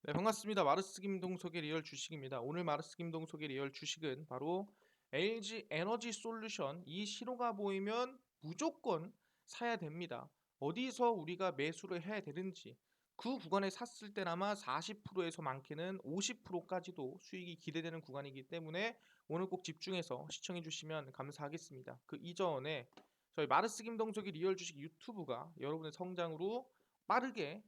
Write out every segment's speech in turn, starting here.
네, 반갑습니다. 마르스 김동석의 리얼 주식입니다. 오늘 마르스 김동석의 리얼 주식은 바로 LG 에너지 솔루션. 이 신호가 보이면 무조건 사야 됩니다. 어디서 우리가 매수를 해야 되는지, 그 구간에 샀을 때나마 40%에서 많게는 50%까지도 수익이 기대되는 구간이기 때문에 오늘 꼭 집중해서 시청해 주시면 감사하겠습니다. 그 이전에 저희 마르스 김동석의 리얼 주식 유튜브가 여러분의 성장으로 빠르게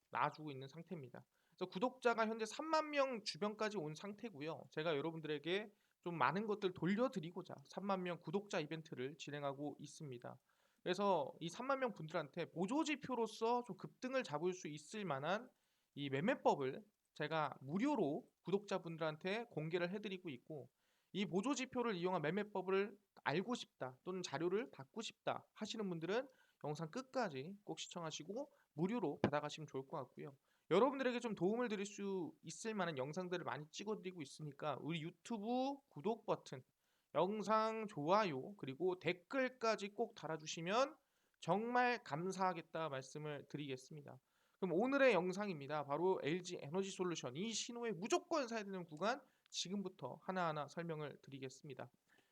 나아주고 있는 상태입니다. 그래서 구독자가 현재 3만 명 주변까지 온 상태고요. 제가 여러분들에게 좀 많은 것들 돌려드리고자 3만 명 구독자 이벤트를 진행하고 있습니다. 그래서 이 3만 명 분들한테 보조지표로서 좀 급등을 잡을 수 있을 만한 이 매매법을 제가 무료로 구독자분들한테 공개를 해드리고 있고, 이 보조지표를 이용한 매매법을 알고 싶다 또는 자료를 받고 싶다 하시는 분들은 영상 끝까지 꼭 시청하시고 무료로 받아가시면 좋을 것 같고요. 여러분들에게 좀 도움을 드릴 수 있을 만한 영상들을 많이 찍어드리고 있으니까 우리 유튜브 구독 버튼, 영상 좋아요, 그리고 댓글까지 꼭 달아주시면 정말 감사하겠다 말씀을 드리겠습니다. 그럼 오늘의 영상입니다. 바로 LG 에너지 솔루션, 이 신호에 무조건 사야 되는 구간 지금부터 하나하나 설명을 드리겠습니다.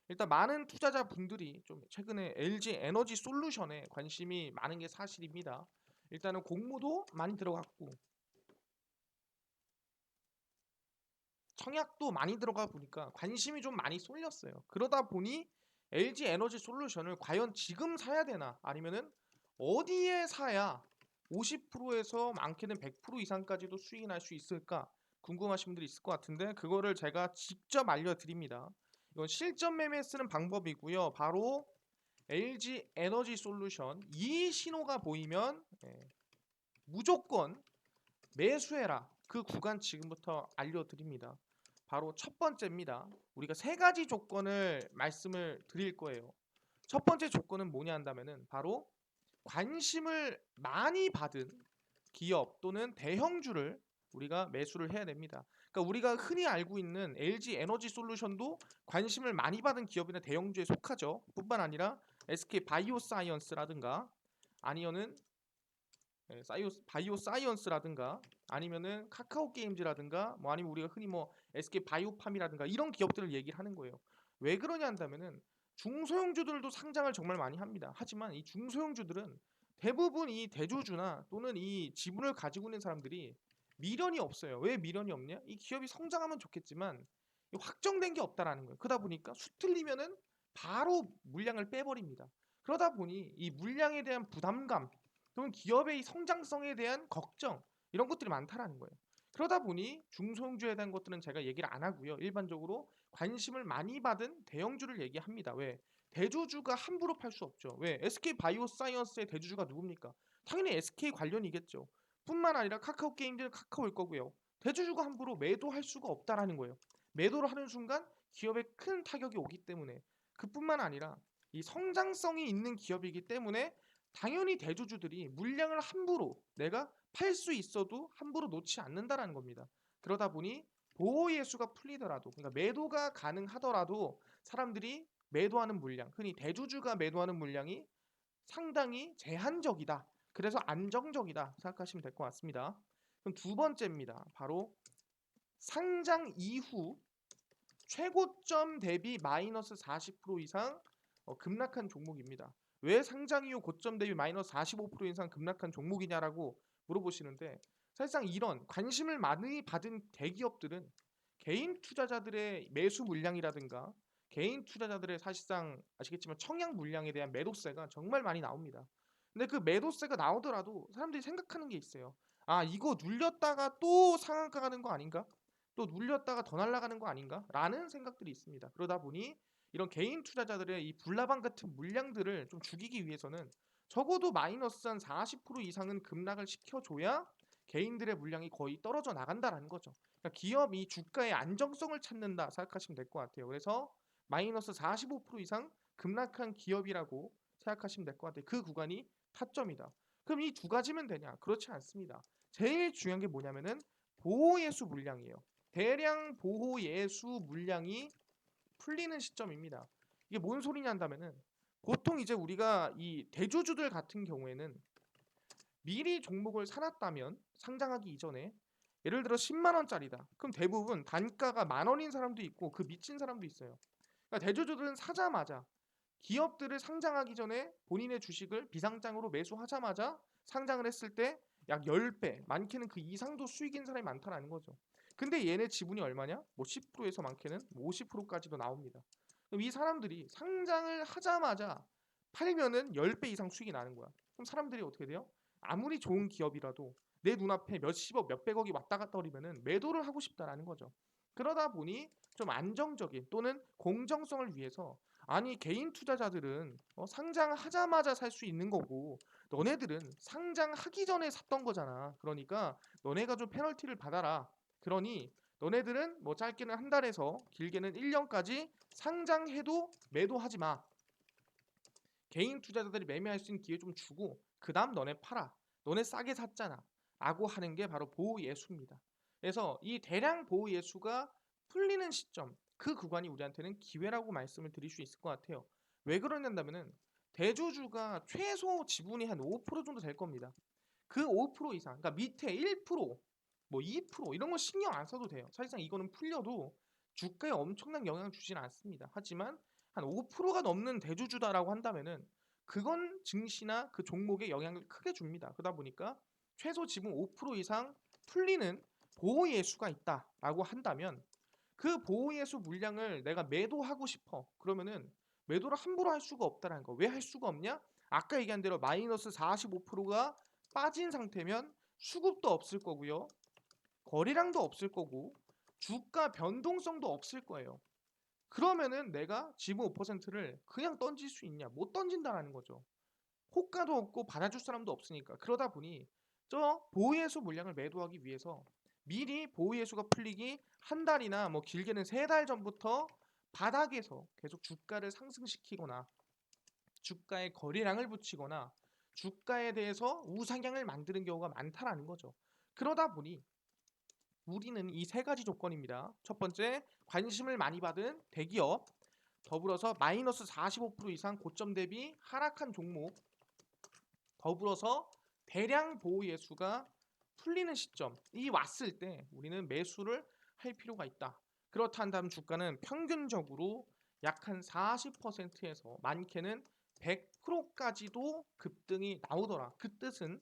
일단 많은 투자자분들이 좀 최근에 LG 에너지 솔루션에 관심이 많은 게 사실입니다. 일단은 공모도 많이 들어갔고 청약도 많이 들어가 보니까 관심이 좀 많이 쏠렸어요. 그러다 보니 LG 에너지 솔루션을 과연 지금 사야 되나, 아니면은 어디에 사야 50%에서 많게는 100% 이상까지도 수익이 날 수 있을까 궁금하신 분들이 있을 것 같은데, 그거를 제가 직접 알려드립니다. 이건 실전 매매 쓰는 방법이고요. 바로 LG 에너지 솔루션, 이 신호가 보이면 무조건 매수해라. 그 구간 지금부터 알려드립니다. 바로 첫 번째입니다. 우리가 세 가지 조건을 말씀을 드릴 거예요. 첫 번째 조건은 뭐냐 한다면은 바로 관심을 많이 받은 기업 또는 대형주를 우리가 매수를 해야 됩니다. 그러니까 우리가 흔히 알고 있는 LG 에너지 솔루션도 관심을 많이 받은 기업이나 대형주에 속하죠. 뿐만 아니라 SK 바이오사이언스라든가 아니면은 바이오 사이언스라든가 아니면은 카카오 게임즈라든가 뭐 아니면 우리가 흔히 뭐 SK 바이오팜이라든가 이런 기업들을 얘기를 하는 거예요. 왜 그러냐 한다면은 중소형주들도 상장을 정말 많이 합니다. 하지만 이 중소형주들은 대부분 이 대주주나 또는 이 지분을 가지고 있는 사람들이 미련이 없어요. 왜 미련이 없냐? 이 기업이 성장하면 좋겠지만 확정된 게 없다라는 거예요. 그러다 보니까 수틀리면은 바로 물량을 빼버립니다. 그러다 보니 이 물량에 대한 부담감 또는 기업의 성장성에 대한 걱정, 이런 것들이 많다라는 거예요. 그러다 보니 중소형주에 대한 것들은 제가 얘기를 안 하고요. 일반적으로 관심을 많이 받은 대형주를 얘기합니다. 왜? 대주주가 함부로 팔 수 없죠. 왜? SK 바이오사이언스의 대주주가 누굽니까? 당연히 SK 관련이겠죠. 뿐만 아니라 카카오 게임즈는 카카오일 거고요. 대주주가 함부로 매도할 수가 없다라는 거예요. 매도를 하는 순간 기업에 큰 타격이 오기 때문에, 그뿐만 아니라 이 성장성이 있는 기업이기 때문에 당연히 대주주들이 물량을 함부로 내가 팔 수 있어도 함부로 놓지 않는다라는 겁니다. 그러다 보니 보호 예수가 풀리더라도, 그러니까 매도가 가능하더라도 사람들이 매도하는 물량, 흔히 대주주가 매도하는 물량이 상당히 제한적이다. 그래서 안정적이다 생각하시면 될 것 같습니다. 그럼 두 번째입니다. 바로 상장 이후 최고점 대비 마이너스 40% 이상 급락한 종목입니다. 왜 상장 이후 고점 대비 마이너스 45% 이상 급락한 종목이냐라고 물어보시는데, 사실상 이런 관심을 많이 받은 대기업들은 개인 투자자들의 매수 물량이라든가 개인 투자자들의 사실상 아시겠지만 청약 물량에 대한 매도세가 정말 많이 나옵니다. 근데 그 매도세가 나오더라도 사람들이 생각하는 게 있어요. 아, 이거 눌렸다가 또 상한가 가는 거 아닌가? 또 눌렸다가 더 날아가는 거 아닌가라는 생각들이 있습니다. 그러다 보니 이런 개인 투자자들의 이 불나방 같은 물량들을 좀 죽이기 위해서는 적어도 마이너스 한 40% 이상은 급락을 시켜줘야 개인들의 물량이 거의 떨어져 나간다라는 거죠. 그러니까 기업이 주가의 안정성을 찾는다 생각하시면 될 것 같아요. 그래서 마이너스 45% 이상 급락한 기업이라고 생각하시면 될 것 같아요. 그 구간이 타점이다. 그럼 이 두 가지면 되냐? 그렇지 않습니다. 제일 중요한 게 뭐냐면은 보호예수 물량이에요. 대량 보호 예수 물량이 풀리는 시점입니다. 이게 뭔 소리냐 한다면은 보통 이제 우리가 이 대주주들 같은 경우에는 미리 종목을 사놨다면 상장하기 이전에 예를 들어 10만 원짜리다. 그럼 대부분 단가가 10,000원인 사람도 있고 그 미친 사람도 있어요. 그러니까 대주주들은 사자마자 기업들을 상장하기 전에 본인의 주식을 비상장으로 매수하자마자 상장을 했을 때 약 10배, 많게는 그 이상도 수익인 사람이 많다라는 거죠. 근데 얘네 지분이 얼마냐? 뭐 10%에서 많게는 50%까지도 나옵니다. 그럼 이 사람들이 상장을 하자마자 팔면은 10배 이상 수익이 나는 거야. 그럼 사람들이 어떻게 돼요? 아무리 좋은 기업이라도 내 눈앞에 몇십억, 몇백억이 왔다 갔다 거리면은 매도를 하고 싶다라는 거죠. 그러다 보니 좀 안정적인 또는 공정성을 위해서 아니 개인 투자자들은 상장하자마자 살 수 있는 거고 너네들은 상장하기 전에 샀던 거잖아. 그러니까 너네가 좀 페널티를 받아라. 그러니 너네들은 뭐 짧게는 한 달에서 길게는 1년까지 상장해도 매도하지 마. 개인 투자자들이 매매할 수 있는 기회 좀 주고 그 다음 너네 팔아. 너네 싸게 샀잖아. 라고 하는 게 바로 보호예수입니다. 그래서 이 대량 보호예수가 풀리는 시점, 그 구간이 우리한테는 기회라고 말씀을 드릴 수 있을 것 같아요. 왜 그러냐면은 대주주가 최소 지분이 한 5% 정도 될 겁니다. 그 5% 이상, 그러니까 밑에 1%, 뭐 2% 이런 거 신경 안 써도 돼요. 사실상 이거는 풀려도 주가에 엄청난 영향을 주지는 않습니다. 하지만 한 5%가 넘는 대주주다라고 한다면은 그건 증시나 그 종목에 영향을 크게 줍니다. 그러다 보니까 최소 지분 5% 이상 풀리는 보호예수가 있다라고 한다면 그 보호예수 물량을 내가 매도하고 싶어. 그러면은 매도를 함부로 할 수가 없다라는 거. 왜 할 수가 없냐? 아까 얘기한 대로 마이너스 45%가 빠진 상태면 수급도 없을 거고요. 거래량도 없을 거고 주가 변동성도 없을 거예요. 그러면은 내가 지분 5%를 그냥 던질 수 있냐? 못 던진다라는 거죠. 호가도 없고 받아줄 사람도 없으니까. 그러다 보니 저 보호예수 물량을 매도하기 위해서 미리 보호예수가 풀리기 한 달이나 뭐 길게는 3달 전부터 바닥에서 계속 주가를 상승시키거나 주가에 거래량을 붙이거나 주가에 대해서 우상향을 만드는 경우가 많다라는 거죠. 그러다 보니 우리는 이 세 가지 조건입니다. 첫 번째, 관심을 많이 받은 대기업, 더불어서 마이너스 45% 이상 고점 대비 하락한 종목, 더불어서 대량 보호 예수가 풀리는 시점이 왔을 때 우리는 매수를 할 필요가 있다. 그렇다 한다면 주가는 평균적으로 약 한 40%에서 많게는 100%까지도 급등이 나오더라. 그 뜻은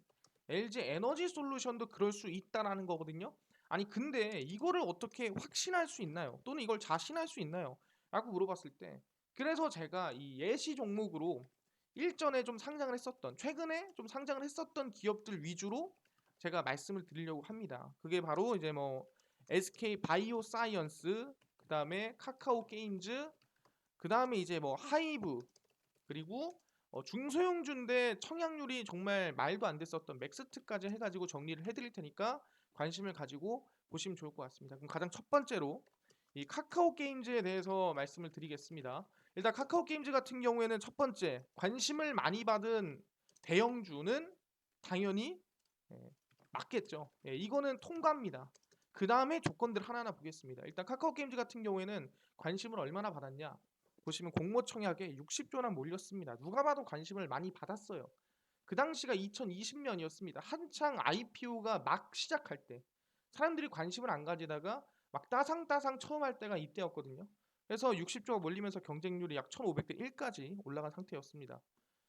LG 에너지 솔루션도 그럴 수 있다라는 거거든요. 아니 근데 이거를 어떻게 확신할 수 있나요? 또는 이걸 자신할 수 있나요? 라고 물어봤을 때 그래서 제가 이 예시 종목으로 일전에 좀 상장을 했었던 최근에 좀 상장을 했었던 기업들 위주로 제가 말씀을 드리려고 합니다. 그게 바로 이제 뭐 SK 바이오 사이언스, 그다음에 카카오 게임즈, 그다음에 이제 뭐 하이브, 그리고 중소형주인데 청약률이 정말 말도 안 됐었던 맥스트까지 해가지고 정리를 해드릴 테니까 관심을 가지고 보시면 좋을 것 같습니다. 그럼 가장 첫 번째로 이 카카오 게임즈에 대해서 말씀을 드리겠습니다. 일단 카카오 게임즈 같은 경우에는 첫 번째 관심을 많이 받은 대형주는 당연히 맞겠죠. 이거는 통과입니다. 그 다음에 조건들 하나하나 보겠습니다. 일단 카카오 게임즈 같은 경우에는 관심을 얼마나 받았냐? 보시면 공모청약에 60조나 몰렸습니다. 누가 봐도 관심을 많이 받았어요. 그 당시가 2020년이었습니다. 한창 IPO가 막 시작할 때 사람들이 관심을 안 가지다가 막 따상따상 처음 할 때가 이때였거든요. 그래서 60조가 몰리면서 경쟁률이 약 1500대 1까지 올라간 상태였습니다.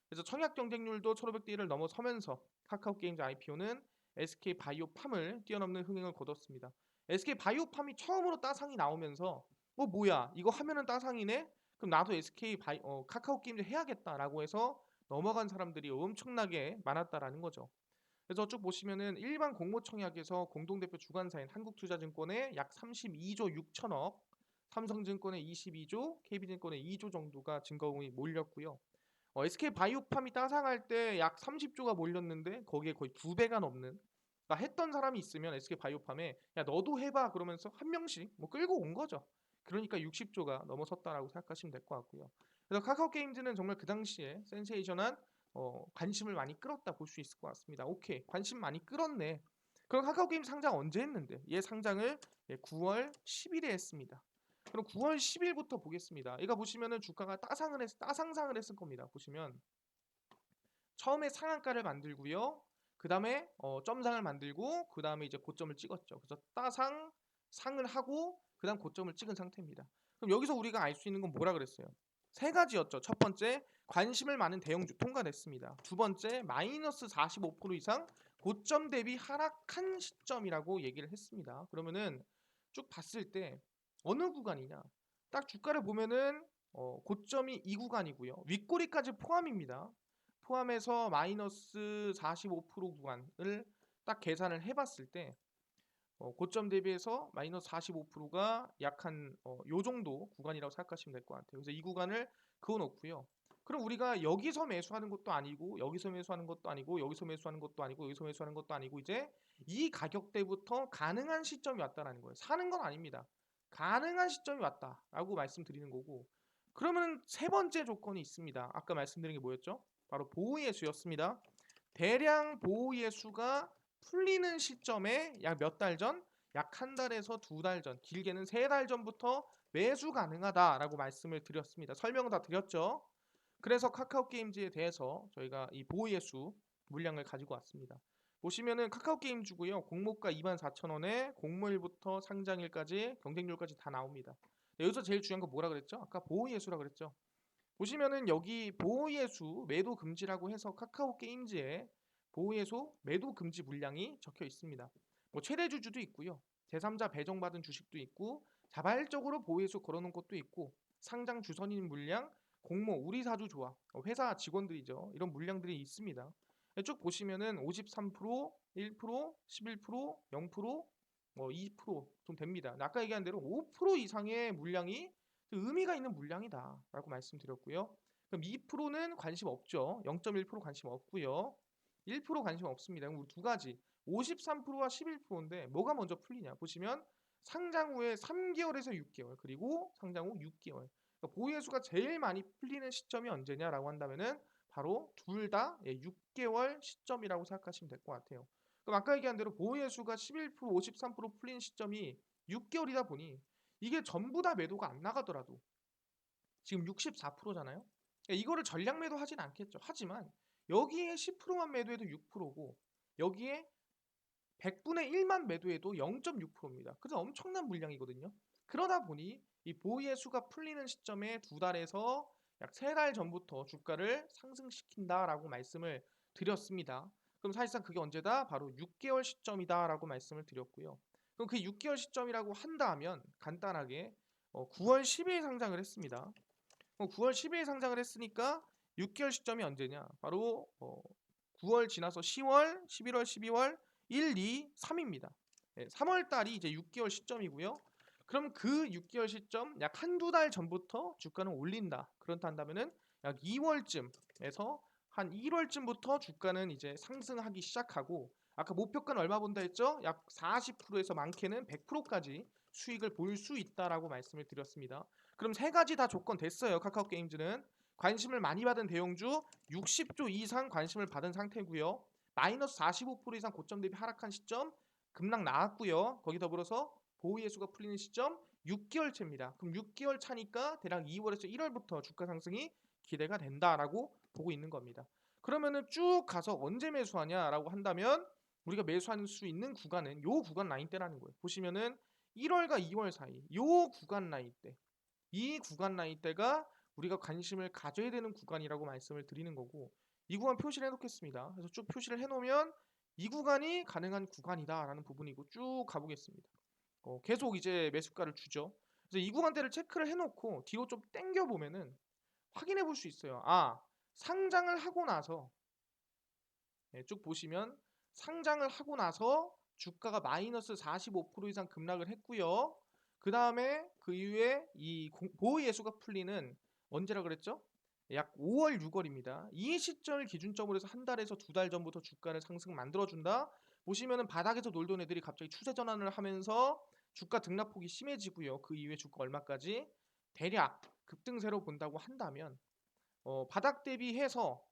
그래서 청약 경쟁률도 1500대 1을 넘어서면서 카카오 게임즈 IPO는 SK 바이오팜을 뛰어넘는 흥행을 거뒀습니다. SK 바이오팜이 처음으로 따상이 나오면서 뭐야 이거 하면은 따상이네? 그럼 나도 카카오 게임즈 해야겠다라고 해서 넘어간 사람들이 엄청나게 많았다라는 거죠. 그래서 쭉 보시면은 일반 공모청약에서 공동대표 주관사인 한국투자증권에 약 32조 6천억, 삼성증권에 22조, KB증권에 2조 정도가 증거금이 몰렸고요. SK 바이오팜이 따상할 때 약 30조가 몰렸는데 거기에 거의 2배가 넘는, 그러니까 했던 사람이 있으면 SK 바이오팜에 야 너도 해봐 그러면서 한 명씩 뭐 끌고 온 거죠. 그러니까 60조가 넘어섰다라고 생각하시면 될 것 같고요. 그래서 카카오 게임즈는 정말 그 당시에 센세이션한 관심을 많이 끌었다 볼 수 있을 것 같습니다. 오케이, 관심 많이 끌었네. 그럼 카카오 게임 상장 언제 했는데? 얘 상장을 9월 10일에 했습니다. 그럼 9월 10일부터 보겠습니다. 이거 보시면은 주가가 따상상을 했을 겁니다. 보시면 처음에 상한가를 만들고요. 그 다음에 점상을 만들고 그 다음에 이제 고점을 찍었죠. 그래서 상을 하고 그 다음 고점을 찍은 상태입니다. 그럼 여기서 우리가 알 수 있는 건 뭐라 그랬어요? 세 가지였죠. 첫 번째, 관심을 많은 대형주 통과됐습니다. 두 번째, 마이너스 45% 이상 고점 대비 하락한 시점이라고 얘기를 했습니다. 그러면은 쭉 봤을 때 어느 구간이냐? 딱 주가를 보면은 고점이 이 구간이고요. 윗꼬리까지 포함입니다. 포함해서 마이너스 45% 구간을 딱 계산을 해봤을 때 고점 대비해서 마이너스 45%가 약 한 요 정도 구간이라고 생각하시면 될 것 같아요. 그래서 이 구간을 그어놓고요. 그럼 우리가 여기서 매수하는 것도 아니고 여기서 매수하는 것도 아니고 여기서 매수하는 것도 아니고 여기서 매수하는 것도 아니고 이제 이 가격대부터 가능한 시점이 왔다라는 거예요. 사는 건 아닙니다. 가능한 시점이 왔다라고 말씀드리는 거고 그러면 세 번째 조건이 있습니다. 아까 말씀드린 게 뭐였죠? 바로 보호의 수였습니다. 대량 보호의 수가 풀리는 시점에 약 몇 달 전? 약 한 달에서 두 달 전, 길게는 세 달 전부터 매수 가능하다라고 말씀을 드렸습니다. 설명은 다 드렸죠. 그래서 카카오게임즈에 대해서 저희가 이 보호의 수 물량을 가지고 왔습니다. 보시면은 카카오게임즈고요. 공모가 24,000원에 공모일부터 상장일까지 경쟁률까지 다 나옵니다. 여기서 제일 중요한 거 뭐라 그랬죠? 아까 보호의 수라 그랬죠. 보시면은 여기 보호예수 매도 금지라고 해서 카카오 게임즈에 보호예수 매도 금지 물량이 적혀 있습니다. 뭐 최대 주주도 있고요. 제3자 배정받은 주식도 있고 자발적으로 보호예수 걸어놓은 것도 있고 상장 주선인 물량, 공모, 우리 사주 조합, 회사 직원들이죠. 이런 물량들이 있습니다. 쭉 보시면은 53%, 1%, 11%, 0%, 뭐 2%좀 됩니다. 아까 얘기한 대로 5% 이상의 물량이 의미가 있는 물량이다라고 말씀드렸고요. 그럼 2%는 관심 없죠. 0.1% 관심 없고요. 1% 관심 없습니다. 그럼 우리 두 가지 53%와 11%인데 뭐가 먼저 풀리냐 보시면 상장 후에 3개월에서 6개월 그리고 상장 후 6개월 그러니까 보유수가 제일 많이 풀리는 시점이 언제냐라고 한다면은 바로 둘 다 6개월 시점이라고 생각하시면 될 것 같아요. 그럼 아까 얘기한 대로 보유수가 11%, 53% 풀린 시점이 6개월이다 보니 이게 전부 다 매도가 안 나가더라도 지금 64%잖아요. 이거를 전량 매도하진 않겠죠. 하지만 여기에 10%만 매도해도 6%고 여기에 100분의 1만 매도해도 0.6%입니다. 그래서 엄청난 물량이거든요. 그러다 보니 이 보유의 수가 풀리는 시점에 두 달에서 약 세 달 전부터 주가를 상승시킨다라고 말씀을 드렸습니다. 그럼 사실상 그게 언제다? 바로 6개월 시점이다라고 말씀을 드렸고요. 그럼 그 6개월 시점이라고 한다면 간단하게 9월 10일 상장을 했습니다. 9월 10일 상장을 했으니까 6개월 시점이 언제냐? 바로 9월 지나서 10월, 11월, 12월, 1, 2, 3입니다. 3월 달이 이제 6개월 시점이고요. 그럼 그 6개월 시점 약 한두 달 전부터 주가는 올린다. 그렇다 한다면은 약 2월쯤에서 한 1월쯤부터 주가는 이제 상승하기 시작하고 아까 목표가는 얼마 본다 했죠? 약 40%에서 많게는 100%까지 수익을 볼 수 있다라고 말씀을 드렸습니다. 그럼 세 가지 다 조건 됐어요. 카카오 게임즈는 관심을 많이 받은 대형주 60조 이상 관심을 받은 상태고요. 마이너스 45% 이상 고점 대비 하락한 시점 급락 나왔고요. 거기 더불어서 보호의 수가 풀리는 시점 6개월 차입니다. 그럼 6개월 차니까 대략 2월에서 1월부터 주가 상승이 기대가 된다라고 보고 있는 겁니다. 그러면은 쭉 가서 언제 매수하냐라고 한다면 우리가 매수할 수 있는 구간은 요 구간 라인대라는 거예요. 보시면은 1월과 2월 사이 요 구간 라인대 이 구간 라인대가 우리가 관심을 가져야 되는 구간이라고 말씀을 드리는 거고 이 구간 표시를 해놓겠습니다. 그래서 쭉 표시를 해놓으면 이 구간이 가능한 구간이다라는 부분이고 쭉 가보겠습니다. 계속 이제 매수가를 주죠. 그래서 이 구간대를 체크를 해놓고 뒤로 좀 당겨 보면은 확인해 볼 수 있어요. 상장을 하고 나서 쭉 보시면 상장을 하고 나서 주가가 마이너스 45% 이상 급락을 했고요. 그 다음에 그 이후에 이 보호 예수가 풀리는 언제라 그랬죠? 약 5월, 6월입니다. 이 시점을 기준점으로 해서 한 달에서 두 달 전부터 주가를 상승 만들어준다. 보시면은 바닥에서 놀던 애들이 갑자기 추세 전환을 하면서 주가 등락폭이 심해지고요. 그 이후에 주가 얼마까지 대략 급등세로 본다고 한다면 바닥 대비해서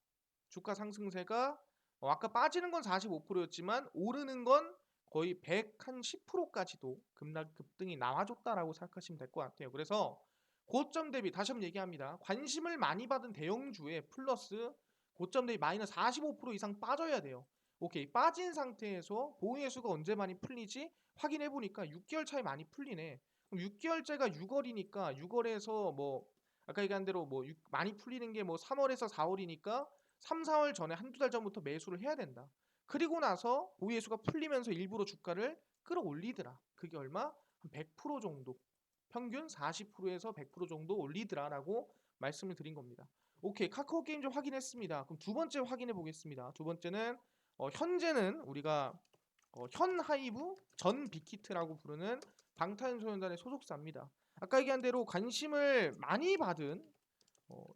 주가 상승세가 아까 빠지는 건 45%였지만 오르는 건 거의 110%까지도 급등이 나와줬다라고 생각하시면 될 것 같아요. 그래서 고점 대비 다시 한번 얘기합니다. 관심을 많이 받은 대형주에 플러스 고점 대비 마이너스 45% 이상 빠져야 돼요. 오케이. 빠진 상태에서 보호예수가 언제 많이 풀리지? 확인해 보니까 6개월 차에 많이 풀리네. 그럼 6개월째가 6월이니까 6월에서 뭐 아까 얘기한 대로 뭐 많이 풀리는 게 뭐 3월에서 4월이니까 3, 4월 전에 한두 달 전부터 매수를 해야 된다. 그리고 나서 보호예수가 풀리면서 일부러 주가를 끌어올리더라. 그게 얼마? 한 100% 정도. 평균 40%에서 100% 정도 올리더라라고 말씀을 드린 겁니다. 오케이. 카카오 게임 좀 확인했습니다. 그럼 두 번째 확인해 보겠습니다. 두 번째는 현재는 우리가 현 하이브 전 빅히트라고 부르는 방탄소년단의 소속사입니다. 아까 얘기한 대로 관심을 많이 받은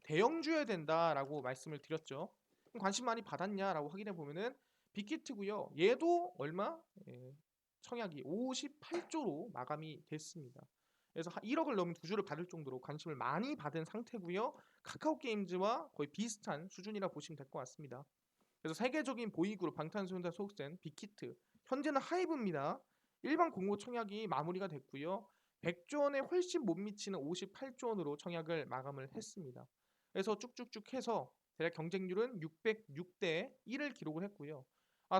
대형주여야 된다라고 말씀을 드렸죠. 그럼 관심 많이 받았냐라고 확인해 보면은 빅히트고요. 얘도 얼마? 청약이 58조로 마감이 됐습니다. 그래서 1억을 넘은 두 주를 받을 정도로 관심을 많이 받은 상태고요. 카카오 게임즈와 거의 비슷한 수준이라 보시면 될 것 같습니다. 그래서 세계적인 보이그룹 방탄소년단 소속된 빅히트 현재는 하이브입니다. 일반 공모 청약이 마무리가 됐고요. 100조 원에 훨씬 못 미치는 58조 원으로 청약을 마감을 했습니다. 그래서 쭉쭉쭉 해서 대략 경쟁률은 606대 1을 기록을 했고요.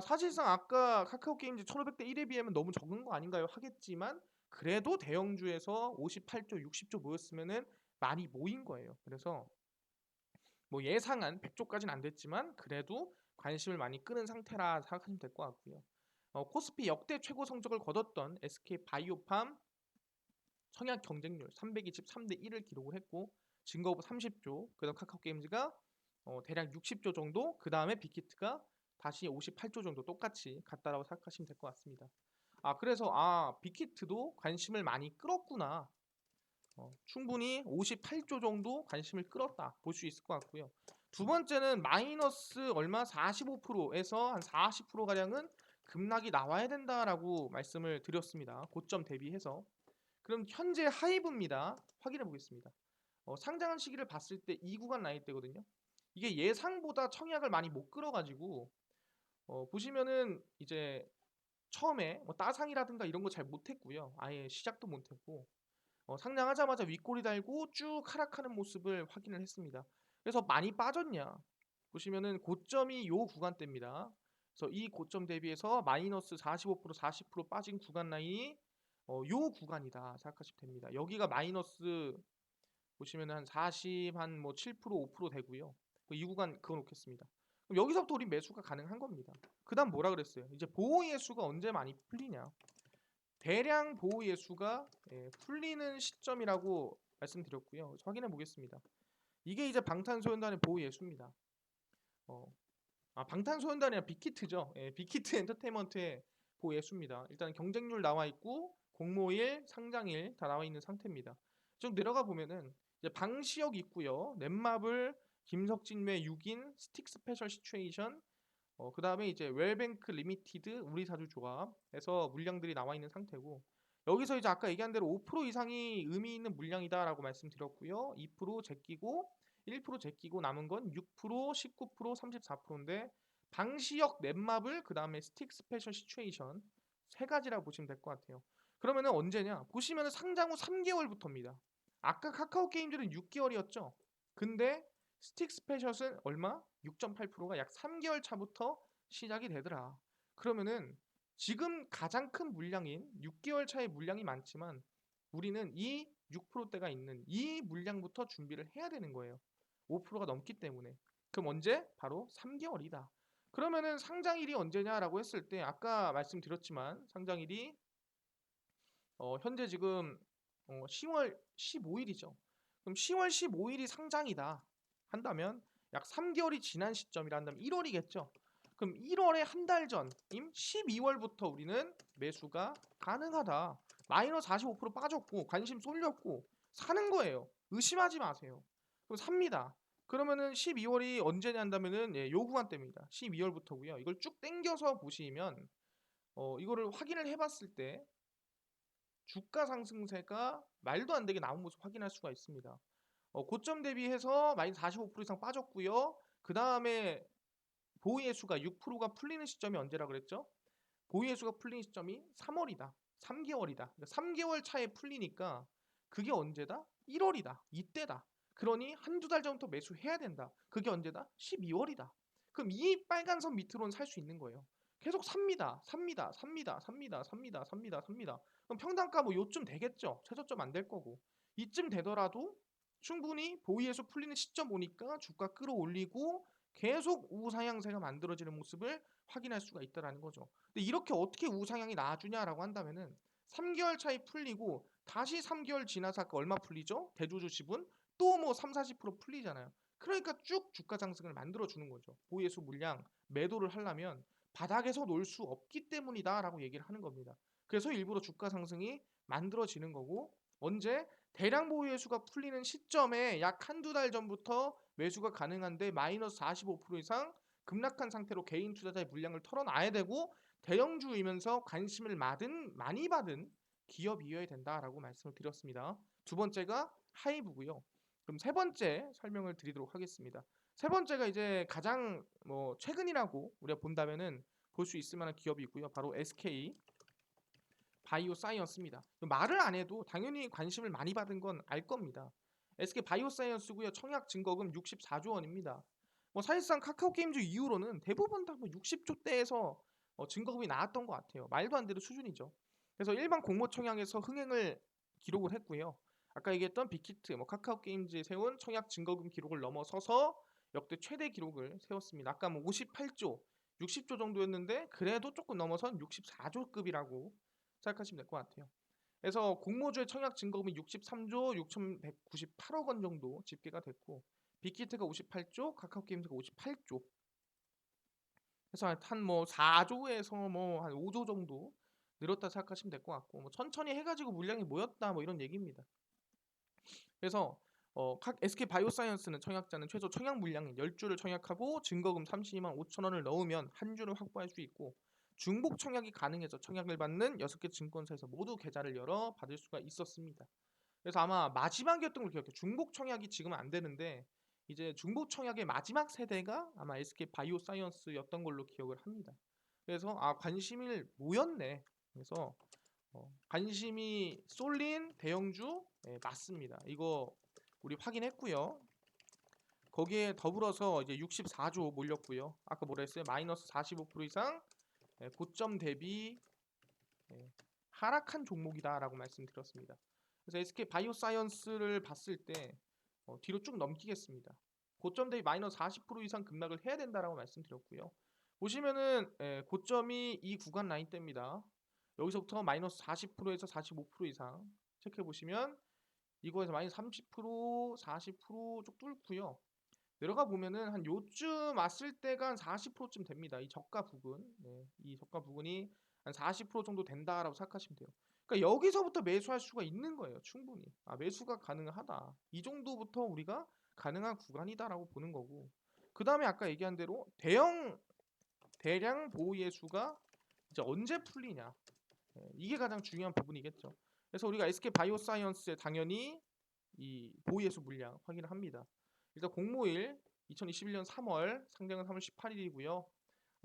사실상 아까 카카오 게임즈 1500대 1에 비하면 너무 적은 거 아닌가요? 하겠지만 그래도 대형주에서 58조, 60조 모였으면은 많이 모인 거예요. 그래서 뭐 예상한 100조까지는 안 됐지만 그래도 관심을 많이 끄는 상태라 생각하시면 될 것 같고요. 코스피 역대 최고 성적을 거뒀던 SK 바이오팜 청약 경쟁률 323대 1을 기록을 했고 증거부 30조, 그다음 카카오 게임즈가 대략 60조 정도, 그 다음에 빅히트가 다시 58조 정도 똑같이 같다라고 생각하시면 될 것 같습니다. 그래서 빅히트도 관심을 많이 끌었구나. 충분히 58조 정도 관심을 끌었다 볼 수 있을 것 같고요. 두 번째는 마이너스 얼마 45%에서 한 40% 가량은 급락이 나와야 된다라고 말씀을 드렸습니다. 고점 대비해서. 그럼 현재 하이브입니다. 확인해 보겠습니다. 상장한 시기를 봤을 때 이 구간 라인 때거든요. 이게 예상보다 청약을 많이 못 끌어가지고 보시면은 이제 처음에 뭐 따상이라든가 이런 거 잘 못했고요. 아예 시작도 못했고 상장하자마자 윗꼬리 달고 쭉 하락하는 모습을 확인을 했습니다. 그래서 많이 빠졌냐? 보시면은 고점이 요 구간대입니다. 그래서 이 고점 대비해서 마이너스 45%, 40% 빠진 구간 라인이 요 구간이다 생각하시면 됩니다. 여기가 마이너스 보시면 한 40, 한 뭐 7%, 5% 되고요. 이 구간 그어 놓겠습니다. 그럼 여기서부터 우리 매수가 가능한 겁니다. 그다음 뭐라 그랬어요? 이제 보호 예수가 언제 많이 풀리냐? 대량 보호 예수가 풀리는 시점이라고 말씀드렸고요. 확인해 보겠습니다. 이게 이제 방탄소년단의 보호 예수입니다. 어, 방탄소년단이 아니라 빅히트죠. 빅히트 엔터테인먼트의 보호 예수입니다. 일단 경쟁률 나와 있고 공모일, 상장일 다 나와 있는 상태입니다. 좀 내려가 보면은 이제 방시혁 있고요. 넷마블, 김석진 외 6인, 스틱 스페셜 시츄에이션, 그 다음에 이제 웰뱅크 리미티드 우리사주 조합에서 물량들이 나와 있는 상태고 여기서 이제 아까 얘기한 대로 5% 이상이 의미 있는 물량이다라고 말씀드렸고요. 2% 제끼고 1% 제끼고 남은 건 6%, 19%, 34%인데 방시역 넷마블 그 다음에 스틱 스페셜 시츄에이션 세 가지라고 보시면 될 것 같아요. 그러면은 언제냐? 보시면은 상장 후 3개월부터입니다. 아까 카카오 게임즈는 6개월이었죠. 근데 스틱 스페셜은 얼마? 6.8%가 약 3개월 차부터 시작이 되더라. 그러면은 지금 가장 큰 물량인 6개월 차의 물량이 많지만 우리는 이 6%대가 있는 이 물량부터 준비를 해야 되는 거예요. 5%가 넘기 때문에. 그럼 언제? 바로 3개월이다. 그러면은 상장일이 언제냐라고 했을 때 아까 말씀드렸지만 상장일이 현재 지금 10월 15일이죠. 그럼 10월 15일이 상장이다 한다면 약 3개월이 지난 시점이라 한다면 1월이겠죠. 그럼 1월에 한 달 전임 12월부터 우리는 매수가 가능하다. 마이너스 45% 빠졌고 관심 쏠렸고 사는 거예요. 의심하지 마세요. 그럼 삽니다. 그러면은 12월이 언제냐 한다면은 요 구간대입니다. 12월부터고요. 이걸 쭉 당겨서 보시면 이거를 확인을 해봤을 때 주가 상승세가 말도 안 되게 나온 모습 확인할 수가 있습니다. 고점 대비해서 마이너스 45% 이상 빠졌고요. 그 다음에 보유예수가 6%가 풀리는 시점이 언제라 그랬죠? 보유예수가 풀리는 시점이 3월이다. 3개월이다. 그러니까 3개월 차에 풀리니까 그게 언제다? 1월이다. 이때다. 그러니 한두 달 전부터 매수해야 된다. 그게 언제다? 12월이다. 그럼 이 빨간 선 밑으로는 살 수 있는 거예요. 계속 삽니다. 삽니다. 삽니다. 삽니다. 삽니다. 삽니다. 삽니다. 그럼 평단가 뭐 요쯤 되겠죠. 최저점 안 될 거고. 이쯤 되더라도 충분히 보이에서 풀리는 시점 오니까 주가 끌어올리고 계속 우상향세가 만들어지는 모습을 확인할 수가 있다라는 거죠. 근데 이렇게 어떻게 우상향이 나와주냐라고 한다면은 3개월 차이 풀리고 다시 3개월 지나서 아까 얼마 풀리죠? 대주주 지분 또 뭐 3, 40% 풀리잖아요. 그러니까 쭉 주가 상승을 만들어 주는 거죠. 보이에서 물량 매도를 하려면 바닥에서 놀 수 없기 때문이다라고 얘기를 하는 겁니다. 그래서 일부러 주가 상승이 만들어지는 거고 언제 대량 보유 매수가 풀리는 시점에 약 한두 달 전부터 매수가 가능한데 마이너스 45% 이상 급락한 상태로 개인 투자자의 물량을 털어놔야 되고 대형주이면서 관심을 많이 받은 기업이어야 된다라고 말씀을 드렸습니다. 두 번째가 하이브고요. 그럼 세 번째 설명을 드리도록 하겠습니다. 세 번째가 이제 가장 뭐 최근이라고 우리가 본다면은 볼 수 있을 만한 기업이 있고요. 바로 SK 바이오사이언스입니다. 말을 안 해도 당연히 관심을 많이 받은 건 알 겁니다. SK 바이오사이언스고요. 청약 증거금 64조 원입니다. 뭐 사실상 카카오 게임즈 이후로는 대부분 다 뭐 60조대에서 증거금이 나왔던 것 같아요. 말도 안 되는 수준이죠. 그래서 일반 공모 청약에서 흥행을 기록을 했고요. 아까 얘기했던 빅히트, 뭐 카카오 게임즈에 세운 청약 증거금 기록을 넘어서서 역대 최대 기록을 세웠습니다. 아까 뭐 58조, 60조 정도였는데 그래도 조금 넘어선 64조급이라고 생각하시면 될 것 같아요. 그래서 공모주의 청약 증거금이 63조 6,198억 원 정도 집계가 됐고 빅히트가 58조, 카카오게임즈가 58조. 그래서 한 뭐 4조에서 뭐 한 5조 정도 늘었다 생각하시면 될 것 같고 뭐 천천히 해가지고 물량이 모였다 뭐 이런 얘기입니다. 그래서 각 SK 바이오사이언스는 청약자는 최소 청약 물량 10주를 청약하고 증거금 32만 5천 원을 넣으면 한 주를 확보할 수 있고 중복 청약이 가능해서 청약을 받는 6개 증권사에서 모두 계좌를 열어 받을 수가 있었습니다. 그래서 아마 마지막이었던 걸 기억해요. 중복 청약이 지금은 안 되는데 이제 중복 청약의 마지막 세대가 아마 SK 바이오사이언스였던 걸로 기억을 합니다. 그래서 아 관심이 모였네. 그래서 관심이 쏠린 대형주 맞습니다. 이거 우리 확인했고요. 거기에 더불어서 이제 64조 몰렸고요. 아까 뭐라 했어요? 마이너스 45% 이상 고점 대비 하락한 종목이다라고 말씀드렸습니다. 그래서 SK 바이오사이언스를 봤을 때 뒤로 쭉 넘기겠습니다. 고점 대비 마이너스 40% 이상 급락을 해야 된다라고 말씀드렸고요. 보시면은 고점이 이 구간 라인대입니다. 여기서부터 마이너스 40%에서 45% 이상 체크해 보시면 이거에서 마이너스 30%, 40%쭉 뚫고요. 내려가 보면은 한 요쯤 왔을 때가 한 40%쯤 됩니다. 이 저가 부근, 이 저가 부근이 한 40% 정도 된다라고 생각하시면 돼요. 그러니까 여기서부터 매수할 수가 있는 거예요. 충분히. 아, 매수가 가능하다. 이 정도부터 우리가 가능한 구간이다라고 보는 거고. 그 다음에 아까 얘기한 대로 대량 보유의 수가 이제 언제 풀리냐. 이게 가장 중요한 부분이겠죠. 그래서 우리가 SK 바이오사이언스에 당연히 이 보유예수 물량 확인을 합니다. 일단 공모일 2021년 3월 상장은 3월 18일이고요.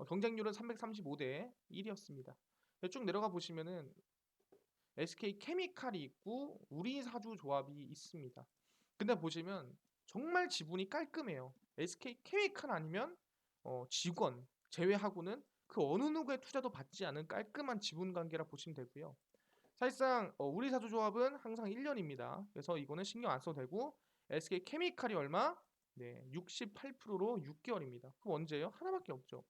경쟁률은 335대 1이었습니다. 쭉 내려가 보시면은 SK 케미칼이 있고 우리사주 조합이 있습니다. 근데 보시면 정말 지분이 깔끔해요. SK 케미칼 아니면 직원 제외하고는 그 어느 누구의 투자도 받지 않은 깔끔한 지분 관계라 보시면 되고요. 사실상 우리사주조합은 항상 1년입니다. 그래서 이거는 신경 안 써도 되고 SK 케미칼이 얼마? 네, 68%로 6개월입니다. 그럼 언제예요? 하나밖에 없죠.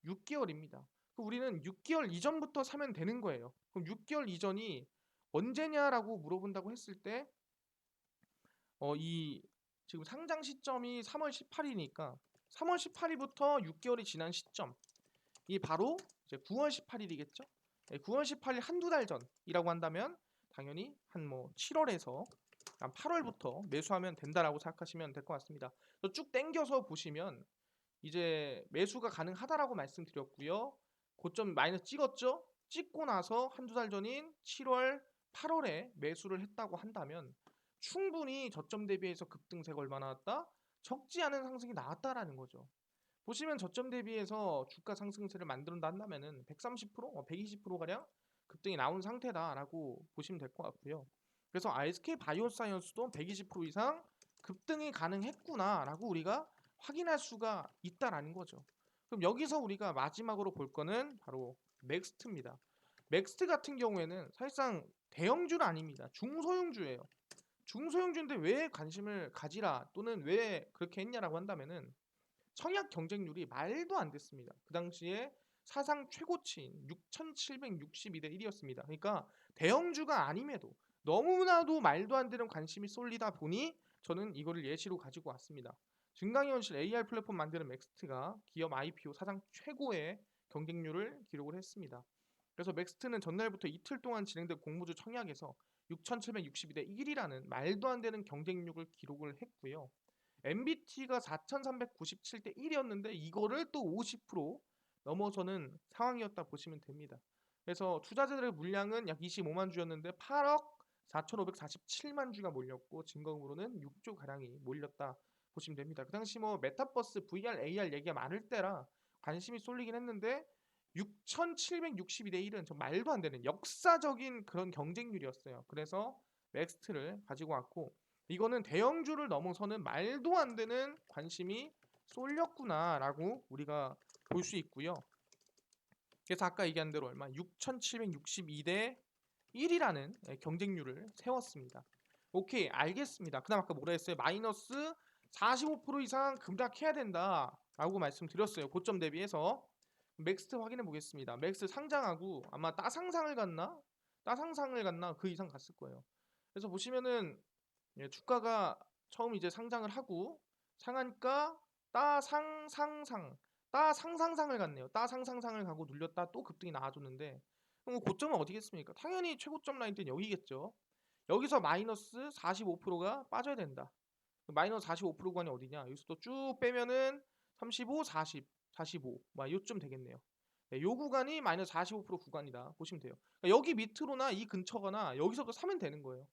6개월입니다. 그럼 우리는 6개월 이전부터 사면 되는 거예요. 그럼 6개월 이전이 언제냐라고 물어본다고 했을 때 이 지금 상장 시점이 3월 18일이니까 3월 18일부터 6개월이 지난 시점 이 바로 이제 9월 18일이겠죠? 9월 18일 한두 달 전이라고 한다면 당연히 한 뭐 7월에서 한 8월부터 매수하면 된다라고 생각하시면 될 것 같습니다. 쭉 당겨서 보시면 이제 매수가 가능하다라고 말씀드렸고요. 고점 마이너스 찍었죠? 찍고 나서 한두 달 전인 7월, 8월에 매수를 했다고 한다면 충분히 저점 대비해서 급등세가 얼마 나왔다? 적지 않은 상승이 나왔다라는 거죠. 보시면 저점 대비해서 주가 상승세를 만든다 한다면은 130%, 120%가량 급등이 나온 상태다라고 보시면 될 것 같고요. 그래서 SK 바이오사이언스도 120% 이상 급등이 가능했구나라고 우리가 확인할 수가 있다라는 거죠. 그럼 여기서 우리가 마지막으로 볼 거는 바로 맥스트입니다. 맥스트 같은 경우에는 사실상 대형주는 아닙니다. 중소형주예요. 중소형주인데 왜 관심을 가지라 또는 왜 그렇게 했냐라고 한다면은 청약 경쟁률이 말도 안 됐습니다. 그 당시에 사상 최고치인 6,762대 1이었습니다. 그러니까 대형주가 아님에도 너무나도 말도 안 되는 관심이 쏠리다 보니 저는 이거를 예시로 가지고 왔습니다. 증강현실 AR 플랫폼 만드는 맥스트가 기업 IPO 사상 최고의 경쟁률을 기록을 했습니다. 그래서 맥스트는 전날부터 이틀 동안 진행된 공모주 청약에서 6,762대 1이라는 말도 안 되는 경쟁력을 기록을 했고요. MBT가 4,397대 1이었는데 이거를 또 50% 넘어서는 상황이었다 보시면 됩니다. 그래서 투자자들의 물량은 약 25만 주였는데 8억 4,547만 주가 몰렸고 증거금으로는 6조 가량이 몰렸다 보시면 됩니다. 그 당시 뭐 메타버스, VR, AR 얘기가 많을 때라 관심이 쏠리긴 했는데 6,762대 1은 좀 말도 안 되는 역사적인 그런 경쟁률이었어요. 그래서 맥스트를 가지고 왔고 이거는 대형주를 넘어서는 말도 안 되는 관심이 쏠렸구나라고 우리가 볼 수 있고요. 그래서 아까 얘기한 대로 얼마 6,762대 1이라는 경쟁률을 세웠습니다. 오케이, 알겠습니다. 그다음 아까 뭐라 했어요? 마이너스 45% 이상 급락해야 된다라고 말씀드렸어요. 고점 대비해서. 맥스트 확인해 보겠습니다. 맥스 상장하고 아마 따상상을 갔나? 따상상을 갔나? 그 이상 갔을 거예요. 그래서 보시면은 주가가 처음 이제 상장을 하고 상한가 따상상상 따상상상을 갔네요. 따상상상을 가고 눌렸다 또 급등이 나와줬는데 그럼 고점은 어디겠습니까? 당연히 최고점 라인 때는 여기겠죠. 여기서 마이너스 45%가 빠져야 된다. 마이너스 45% 구간이 어디냐? 여기서 또 쭉 빼면은 35, 40, 45, 막 요쯤 되겠네요. 네, 요 구간이 마이너스 45% 구간이다 보시면 돼요. 그러니까 여기 밑으로나 이 근처거나 여기서도 사면 되는 거예요.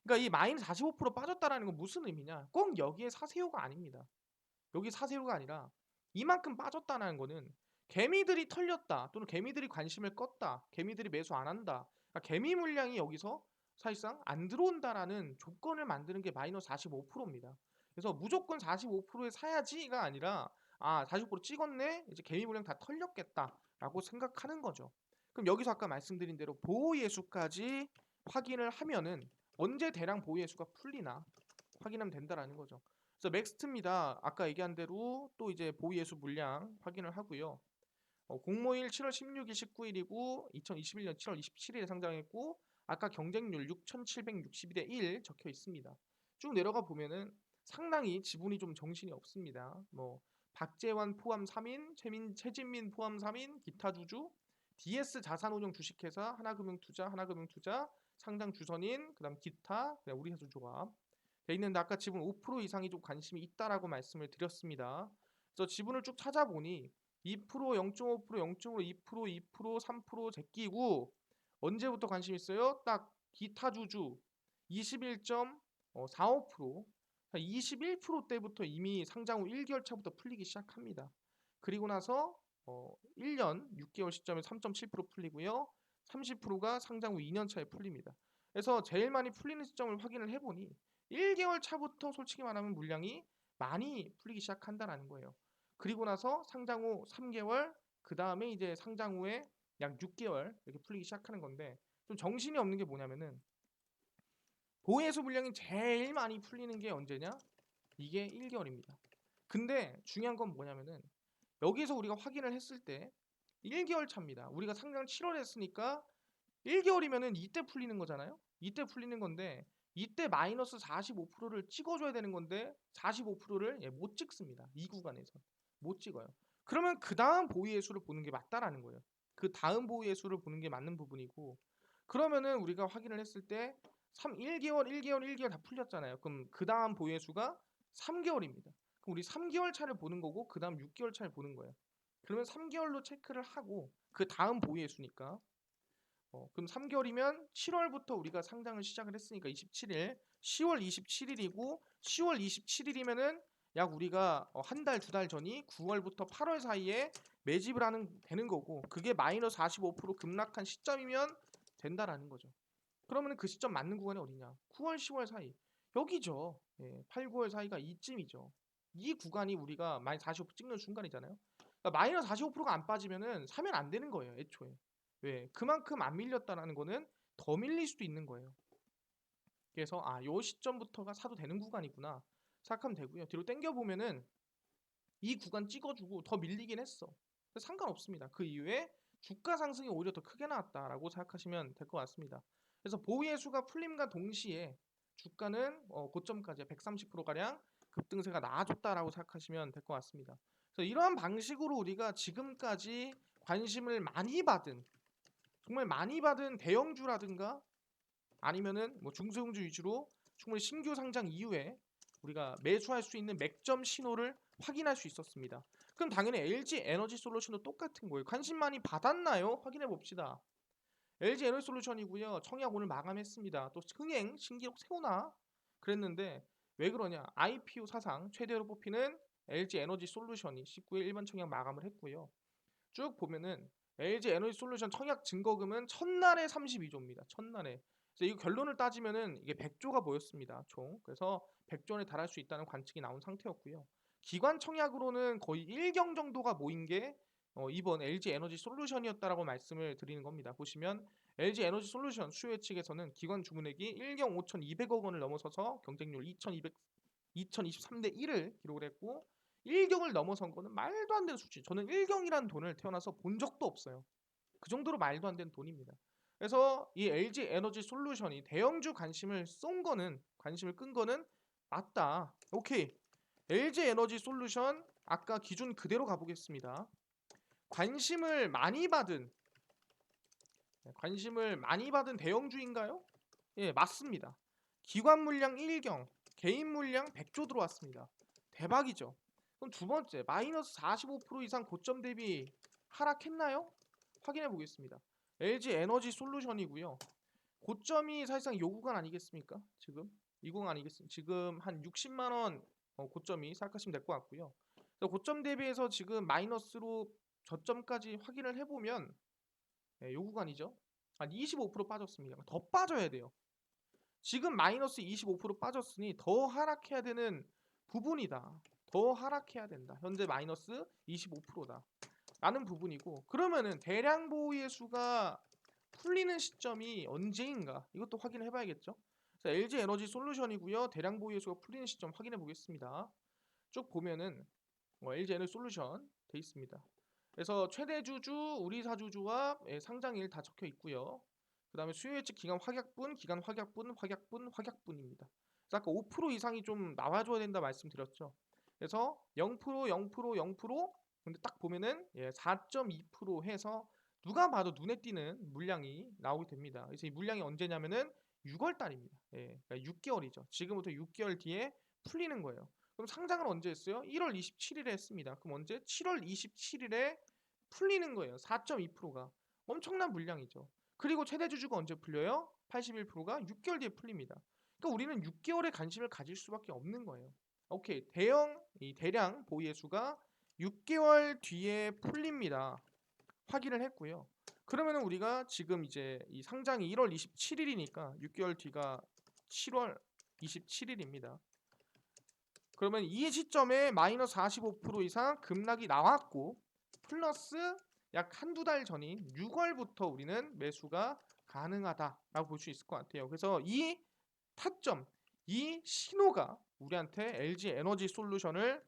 그러니까 이 마이너스 45% 빠졌다라는 건 무슨 의미냐? 꼭 여기에 사세요가 아닙니다. 여기 사세요가 아니라 이만큼 빠졌다는 거는 개미들이 털렸다 또는 개미들이 관심을 껐다, 개미들이 매수 안 한다. 그러니까 개미 물량이 여기서 사실상 안 들어온다라는 조건을 만드는 게 마이너스 45%입니다. 그래서 무조건 45%에 사야지가 아니라 45% 찍었네 이제 개미 물량 다 털렸겠다라고 생각하는 거죠. 그럼 여기서 아까 말씀드린 대로 보호 예수까지 확인을 하면은 언제 대량 보호 예수가 풀리나 확인하면 된다라는 거죠. 그래서 맥스트입니다. 아까 얘기한 대로 또 이제 보호 예수 물량 확인을 하고요. 공모일 7월 16일, 19일이고 2021년 7월 27일에 상장했고 아까 경쟁률 6,762대 1 적혀 있습니다. 쭉 내려가 보면은 상당히 지분이 좀 정신이 없습니다. 뭐 박재환 포함 3인, 최진민 포함 3인, 기타 주주, DS 자산운용 주식회사, 하나금융투자, 하나금융투자, 상장 주선인, 그다음 기타, 그다음 우리사주조합 돼 있는데 아까 지분 5% 이상이 좀 관심이 있다라고 말씀을 드렸습니다. 그래서 지분을 쭉 찾아보니 2%, 0.5%, 0.2%, 2%, 3% 제끼고 언제부터 관심 있어요? 딱 기타 주주 21.45%, 21%대부터 이미 상장 후 1개월 차부터 풀리기 시작합니다. 그리고 나서 1년 6개월 시점에 3.7% 풀리고요. 30%가 상장 후 2년 차에 풀립니다. 그래서 제일 많이 풀리는 시점을 확인을 해보니 1개월 차부터 솔직히 말하면 물량이 많이 풀리기 시작한다는 거예요. 그리고 나서 상장 후 3개월, 그 다음에 이제 상장 후에 약 6개월 이렇게 풀리기 시작하는 건데 좀 정신이 없는 게 뭐냐면은 보혜수 물량이 제일 많이 풀리는 게 언제냐? 이게 1개월입니다. 근데 중요한 건 뭐냐면은 여기서 우리가 확인을 했을 때 1개월 차입니다. 우리가 상장 7월에 했으니까 1개월이면은 이때 풀리는 거잖아요. 이때 풀리는 건데 이때 마이너스 45%를 찍어줘야 되는 건데 45%를 못 찍습니다. 이 구간에서 못 찍어요. 그러면 그 다음 보유의 수를 보는 게 맞다라는 거예요. 그 다음 보유의 수를 보는 게 맞는 부분이고 그러면은 우리가 확인을 했을 때 1개월, 1개월, 1개월 다 풀렸잖아요. 그럼 그 다음 보유의 수가 3개월입니다. 그럼 우리 3개월 차를 보는 거고 그 다음 6개월 차를 보는 거예요. 그러면 3개월로 체크를 하고 그 다음 보유의 수니까 그럼 3개월이면 7월부터 우리가 상장을 시작을 했으니까 27일, 10월 27일이고 10월 27일이면은 약 우리가 한 달, 두 달 전이 9월부터 8월 사이에 매집을 되는 거고 그게 마이너스 45% 급락한 시점이면 된다라는 거죠. 그러면 그 시점 맞는 구간이 어디냐? 9월, 10월 사이. 여기죠. 8, 9월 사이가 이쯤이죠. 이 구간이 우리가 마이너스 45% 찍는 순간이잖아요. 그러니까 마이너스 45%가 안 빠지면은 사면 안 되는 거예요, 애초에. 왜? 그만큼 안 밀렸다라는 거는 더 밀릴 수도 있는 거예요. 그래서 요 시점부터가 사도 되는 구간이구나 생각하면 되고요. 뒤로 당겨 보면은 이 구간 찍어주고 더 밀리긴 했어. 상관없습니다. 그 이후에 주가 상승이 오히려 더 크게 나왔다라고 생각하시면 될 것 같습니다. 그래서 보이의 수가 풀림과 동시에 주가는 고점까지 130%가량 급등세가 나아졌다라고 생각하시면 될 것 같습니다. 그래서 이러한 방식으로 우리가 지금까지 관심을 많이 받은, 정말 많이 받은 대형주라든가 아니면은 뭐 중소형주 위주로 충분히 신규 상장 이후에 우리가 매수할 수 있는 맥점 신호를 확인할 수 있었습니다. 그럼 당연히 LG 에너지 솔루션도 똑같은 거예요. 관심 많이 받았나요? 확인해 봅시다. LG 에너지 솔루션이고요. 청약 오늘 마감했습니다. 또 흥행 신기록 세우나 그랬는데 왜 그러냐? IPO 사상 최대로 뽑히는 LG 에너지 솔루션이 19일 일반 청약 마감을 했고요. 쭉 보면은 LG 에너지 솔루션 청약 증거금은 첫날에 32조입니다. 첫날에. 그래서 이 결론을 따지면은 이게 100조가 모였습니다. 총. 그래서 100조 원에 달할 수 있다는 관측이 나온 상태였고요. 기관 청약으로는 거의 1경 정도가 모인 게 이번 LG 에너지 솔루션이었다라고 말씀을 드리는 겁니다. 보시면 LG 에너지 솔루션 수요 예측에서는 기관 주문액이 1경 5,200억 원을 넘어서서 경쟁률 2023대 1을 기록을 했고 1경을 넘어선 거는 말도 안 되는 수치. 저는 1경이라는 돈을 태어나서 본 적도 없어요. 그 정도로 말도 안 되는 돈입니다. 그래서 이 LG 에너지 솔루션이 대형주 관심을 끈 거는 맞다. 오케이. LG 에너지 솔루션 아까 기준 그대로 가보겠습니다. 관심을 많이 받은 대형주인가요? 예, 맞습니다. 기관 물량 1경, 개인 물량 100조 들어왔습니다. 대박이죠. 그럼 두 번째, 마이너스 45% 이상 고점 대비 하락했나요? 확인해 보겠습니다. LG 에너지 솔루션이고요. 고점이 사실상 요 구간 아니겠습니까? 지금 이 구간 아니겠습니까? 지금 한 60만 원 고점이 생각하시면 될 것 같고요. 고점 대비해서 지금 마이너스로 저점까지 확인을 해보면 요 구간이죠. 한 25% 빠졌습니다. 더 빠져야 돼요. 지금 마이너스 25% 빠졌으니 더 하락해야 되는 부분이다. 더 하락해야 된다. 현재 마이너스 25%다. 라는 부분이고 그러면은 대량 보유의 수가 풀리는 시점이 언제인가? 이것도 확인해 봐야겠죠. 그래서 LG 에너지 솔루션이고요. 대량 보유의 수가 풀리는 시점 확인해 보겠습니다. 쭉 보면은 LG 에너지 솔루션 돼 있습니다. 그래서 최대 주주, 우리 사주주와 상장일 다 적혀 있고요. 그 다음에 수요 예측 기간 확약분, 확약분입니다. 그래서 아까 5% 이상이 좀 나와줘야 된다 말씀드렸죠. 그래서 0%, 0%, 근데 딱 보면은 4.2% 해서 누가 봐도 눈에 띄는 물량이 나오게 됩니다. 그래서 이 물량이 언제냐면은 6월 달입니다. 그러니까 6개월이죠. 지금부터 6개월 뒤에 풀리는 거예요. 그럼 상장을 언제 했어요? 1월 27일에 했습니다. 그럼 언제? 7월 27일에 풀리는 거예요. 4.2%가. 엄청난 물량이죠. 그리고 최대 주주가 언제 풀려요? 81%가 6개월 뒤에 풀립니다. 그러니까 우리는 6개월에 관심을 가질 수밖에 없는 거예요. 오케이. 대량 보유의 수가 6개월 뒤에 풀립니다. 확인을 했고요. 그러면은 우리가 지금 이제 이 상장이 1월 27일이니까 6개월 뒤가 7월 27일입니다. 그러면 이 시점에 마이너스 45% 이상 급락이 나왔고 플러스 약 한두 달 전인 6월부터 우리는 매수가 가능하다라고 볼 수 있을 것 같아요. 그래서 이 타점, 이 신호가 우리한테 LG 에너지 솔루션을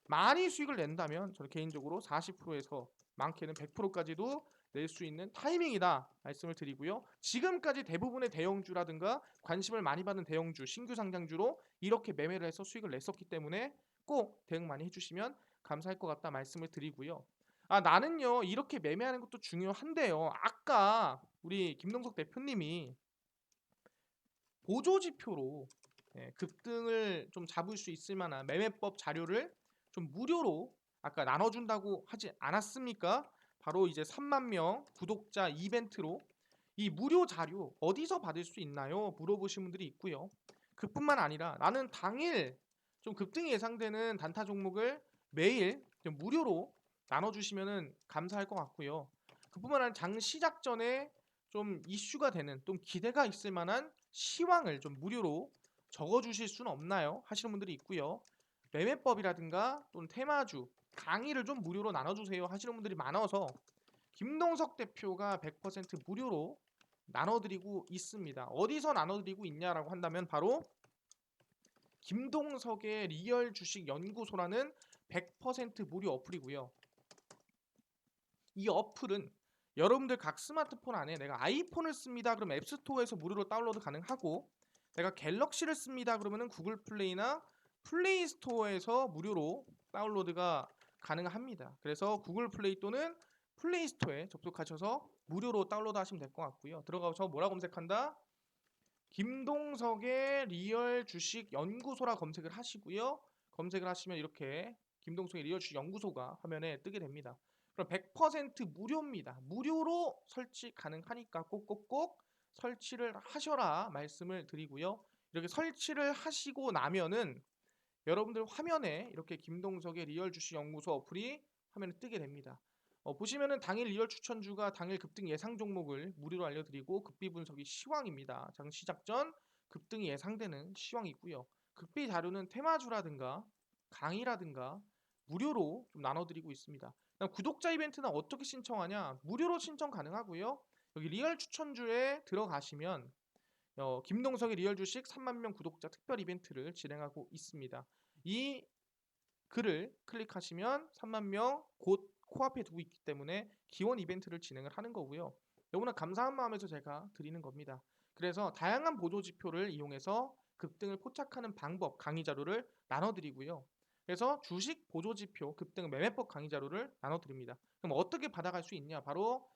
많이 수익을 낸다면 저는 개인적으로 40%에서 많게는 100%까지도 낼 수 있는 타이밍이다 말씀을 드리고요. 지금까지 대부분의 대형주라든가 관심을 많이 받는 대형주, 신규 상장주로 이렇게 매매를 해서 수익을 냈었기 때문에 꼭 대응 많이 해주시면 감사할 것 같다 말씀을 드리고요. 나는요 이렇게 매매하는 것도 중요한데요. 아까 우리 김동석 대표님이 보조지표로 급등을 좀 잡을 수 있을 만한 매매법 자료를 좀 무료로 아까 나눠준다고 하지 않았습니까? 바로 이제 3만 명 구독자 이벤트로 이 무료 자료 어디서 받을 수 있나요? 물어보신 분들이 있고요. 그뿐만 아니라 나는 당일 좀 급등이 예상되는 단타 종목을 매일 좀 무료로 나눠주시면 감사할 것 같고요. 그뿐만 아니라 장 시작 전에 좀 이슈가 되는 좀 기대가 있을 만한 시황을 좀 무료로 적어주실 수는 없나요? 하시는 분들이 있고요. 매매법이라든가 또는 테마주 강의를 좀 무료로 나눠주세요 하시는 분들이 많아서 김동석 대표가 100% 무료로 나눠드리고 있습니다. 어디서 나눠드리고 있냐라고 한다면 바로 김동석의 리얼 주식 연구소라는 100% 무료 어플이고요. 이 어플은 여러분들 각 스마트폰 안에 내가 아이폰을 씁니다. 그럼 앱스토어에서 무료로 다운로드 가능하고, 내가 갤럭시를 씁니다. 그러면은 구글 플레이나 플레이 스토어에서 무료로 다운로드가 가능합니다. 그래서 구글 플레이 또는 플레이 스토어에 접속하셔서 무료로 다운로드 하시면 될 것 같고요. 들어가서 뭐라 검색한다? 김동석의 리얼 주식 연구소라 검색을 하시고요. 검색을 하시면 이렇게 김동석의 리얼 주식 연구소가 화면에 뜨게 됩니다. 그럼 100% 무료입니다. 무료로 설치 가능하니까 꼭꼭꼭 설치를 하셔라 말씀을 드리고요. 이렇게 설치를 하시고 나면은 여러분들 화면에 이렇게 김동석의 리얼 주식 연구소 어플이 화면에 뜨게 됩니다. 보시면은 당일 리얼 추천주가 당일 급등 예상 종목을 무료로 알려드리고, 급비 분석이 시황입니다. 장 시작 전 급등이 예상되는 시황이 있고요. 급비 자료는 테마주라든가 강의라든가 무료로 좀 나눠드리고 있습니다. 그다음 구독자 이벤트는 어떻게 신청하냐? 무료로 신청 가능하고요. 여기 리얼 추천주에 들어가시면 김동석의 리얼 주식 3만 명 구독자 특별 이벤트를 진행하고 있습니다. 이 글을 클릭하시면 3만 명 곧 코앞에 두고 있기 때문에 기원 이벤트를 진행을 하는 거고요. 너무나 감사한 마음에서 제가 드리는 겁니다. 그래서 다양한 보조 지표를 이용해서 급등을 포착하는 방법 강의 자료를 나눠드리고요. 그래서 주식 보조 지표 급등 매매법 강의 자료를 나눠드립니다. 그럼 어떻게 받아갈 수 있냐? 바로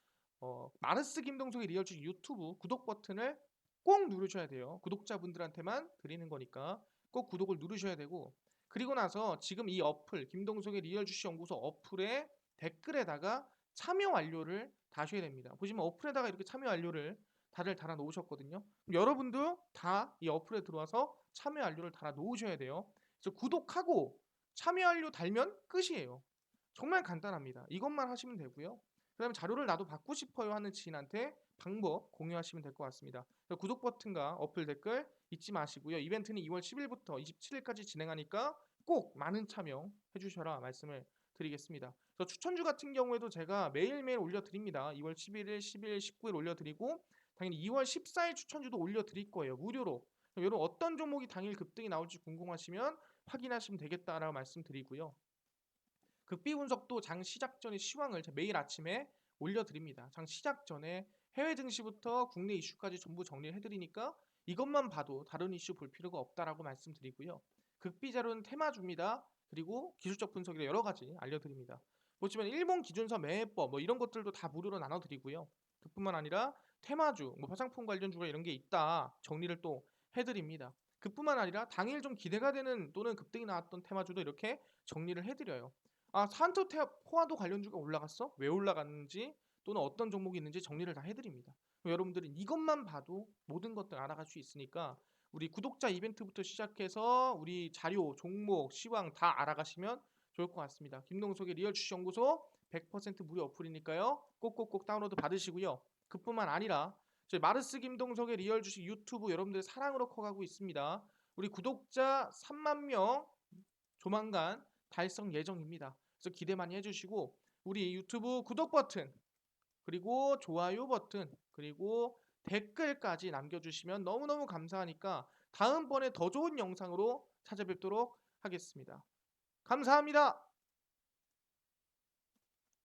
마르스 김동석의 리얼 주식 유튜브 구독 버튼을 꼭 누르셔야 돼요. 구독자분들한테만 드리는 거니까 꼭 구독을 누르셔야 되고, 그리고 나서 지금 이 어플 김동석의 리얼 주식 연구소 어플에 댓글에다가 참여 완료를 다셔야 됩니다. 보시면 어플에다가 이렇게 참여 완료를 다들 달아 놓으셨거든요. 여러분도 다 이 어플에 들어와서 참여 완료를 달아 놓으셔야 돼요. 그래서 구독하고 참여 완료 달면 끝이에요. 정말 간단합니다. 이것만 하시면 되고요. 그다음에 자료를 나도 받고 싶어요 하는 지인한테 방법 공유하시면 될 것 같습니다. 구독 버튼과 어플 댓글 잊지 마시고요. 이벤트는 2월 10일부터 27일까지 진행하니까 꼭 많은 참여 해주셔라 말씀을 드리겠습니다. 그래서 추천주 같은 경우에도 제가 매일매일 올려드립니다. 2월 11일, 10일, 19일 올려드리고 당연히 2월 14일 추천주도 올려드릴 거예요. 무료로. 여러분 어떤 종목이 당일 급등이 나올지 궁금하시면 확인하시면 되겠다라고 말씀드리고요. 급비 분석도 장 시작 전의 시황을 매일 아침에 올려드립니다. 장 시작 전에 해외 증시부터 국내 이슈까지 전부 정리를 해드리니까 이것만 봐도 다른 이슈 볼 필요가 없다라고 말씀드리고요. 급비 자료는 테마주입니다. 그리고 기술적 분석이라 여러 가지 알려드립니다. 보시면 일본 기준선 매매법 뭐 이런 것들도 다 무료로 나눠드리고요. 그뿐만 아니라 테마주, 뭐 화장품 관련주가 이런 게 있다 정리를 또 해드립니다. 그뿐만 아니라 당일 좀 기대가 되는 또는 급등이 나왔던 테마주도 이렇게 정리를 해드려요. 포화도 관련주가 올라갔어? 왜 올라갔는지 또는 어떤 종목이 있는지 정리를 다 해드립니다. 여러분들은 이것만 봐도 모든 것들 알아갈 수 있으니까 우리 구독자 이벤트부터 시작해서 우리 자료, 종목, 시황 다 알아가시면 좋을 것 같습니다. 김동석의 리얼 주식연구소 100% 무료 어플이니까요. 꼭꼭꼭 다운로드 받으시고요. 그뿐만 아니라 저희 마르스 김동석의 리얼 주식 유튜브 여러분들 사랑으로 커가고 있습니다. 우리 구독자 3만 명 조만간 달성 예정입니다. 그래서 기대 많이 해주시고 우리 유튜브 구독 버튼 그리고 좋아요 버튼 그리고 댓글까지 남겨주시면 너무너무 감사하니까 다음번에 더 좋은 영상으로 찾아뵙도록 하겠습니다. 감사합니다.